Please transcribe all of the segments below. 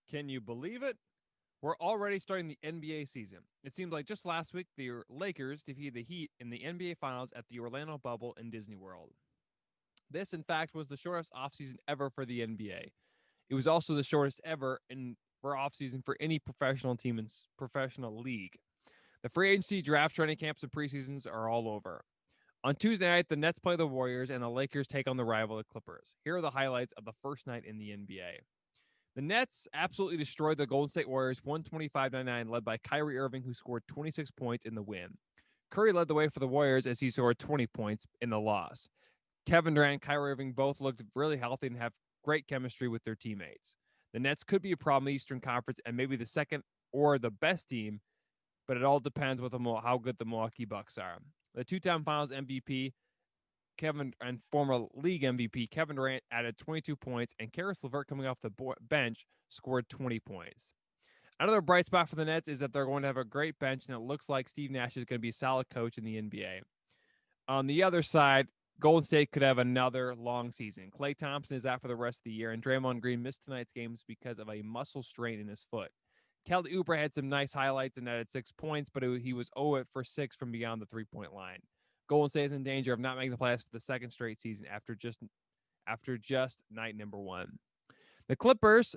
Can you believe it? We're already starting the NBA season. It seems like just last week, the Lakers defeated the Heat in the NBA Finals at the Orlando Bubble in Disney World. This, in fact, was the shortest offseason ever for the NBA. It was also the shortest ever for offseason for any professional team in professional league. The free agency, draft, training camps, and preseasons are all over. On Tuesday night, the Nets play the Warriors and the Lakers take on the rival, the Clippers. Here are the highlights of the first night in the NBA. The Nets absolutely destroyed the Golden State Warriors 125-99, led by Kyrie Irving, who scored 26 points in the win. Curry led the way for the Warriors as he scored 20 points in the loss. Kevin Durant and Kyrie Irving both looked really healthy and have great chemistry with their teammates. The Nets could be a problem in the Eastern Conference and maybe the second or the best team, but it all depends with how good the Milwaukee Bucks are. The two-time Finals MVP Kevin and former league MVP Kevin Durant added 22 points, and Karis LeVert, coming off the bench, scored 20 points. Another bright spot for the Nets is that they're going to have a great bench, and it looks like Steve Nash is going to be a solid coach in the NBA. On the other side, Golden State could have another long season. Klay Thompson is out for the rest of the year, and Draymond Green missed tonight's games because of a muscle strain in his foot. Kelly Oubre had some nice highlights and added 6 points, but he was 0 for 6 from beyond the three-point line. Golden State is in danger of not making the playoffs for the second straight season after just night number one. The Clippers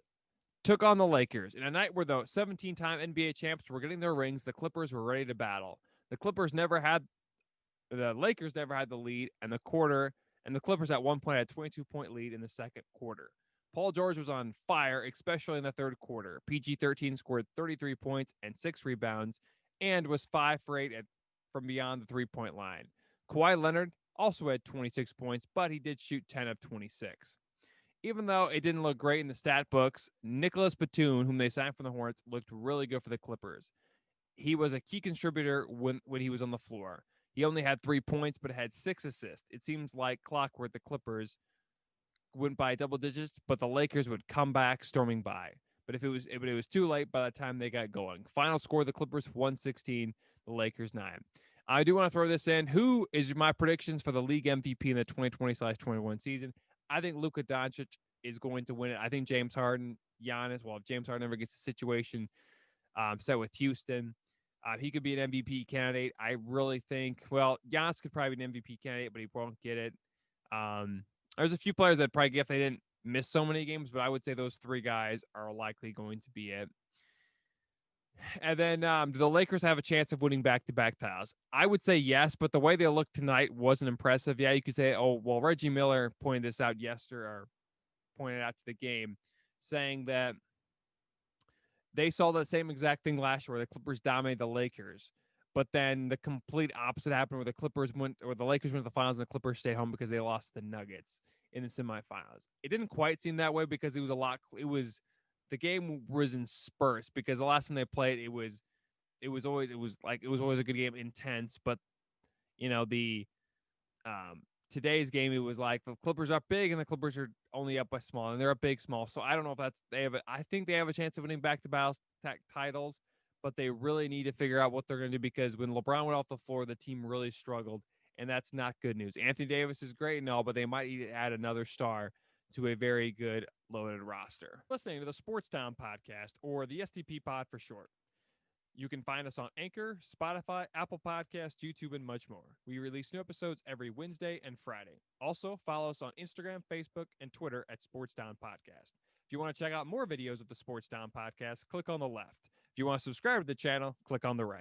took on the Lakers in a night where the 17-time NBA champs were getting their rings. The Clippers were ready to battle. The Lakers never had the lead, and the Clippers at one point had a 22-point lead in the second quarter. Paul George was on fire, especially in the third quarter. PG-13 scored 33 points and 6 rebounds and was 5 for 8 from beyond the three-point line. Kawhi Leonard also had 26 points, but he did shoot 10 of 26. Even though it didn't look great in the stat books, Nicholas Batum, whom they signed from the Hornets, looked really good for the Clippers. He was a key contributor when he was on the floor. He only had 3 points, but had 6 assists. It seems like clockwork the Clippers went by double digits, but the Lakers would come back storming by. But it was too late by the time they got going. Final score: the Clippers 116, the Lakers 9. I do want to throw this in. Who is my predictions for the league MVP in the 2020/21 season? I think Luka Doncic is going to win it. I think James Harden, Giannis. Well, if James Harden ever gets a situation set with Houston, he could be an MVP candidate. I really think. Well, Giannis could probably be an MVP candidate, but he won't get it. There's a few players that probably get if they didn't miss so many games, but I would say those 3 guys are likely going to be it. And then do the Lakers have a chance of winning back-to-back titles? I would say yes, but the way they looked tonight wasn't impressive. Yeah, you could say, oh, well, Reggie Miller pointed this out yesterday, or pointed out to the game, saying that they saw the same exact thing last year where the Clippers dominated the Lakers. But then the complete opposite happened where the Lakers went to the finals and the Clippers stayed home because they lost the Nuggets in the semifinals. It didn't quite seem that way because the game was in spurts because the last time they played, it was always a good game, intense. But the today's game, it was like the Clippers are big and the Clippers are only up by small, and they're up big small. So I don't know if I think they have a chance of winning back-to-back titles, but they really need to figure out what they're going to do because when LeBron went off the floor, the team really struggled, and that's not good news. Anthony Davis is great and all, but they might need to add another star to a very good loaded roster. Listening to the Sports Town podcast, or the STP pod for short. You can find us on Anchor, Spotify, Apple Podcasts, YouTube, and much more. We release new episodes every Wednesday and Friday. Also, follow us on Instagram, Facebook, and Twitter at Sports Town Podcast. If you want to check out more videos of the Sports Town Podcast, click on the left. If you want to subscribe to the channel, click on the right.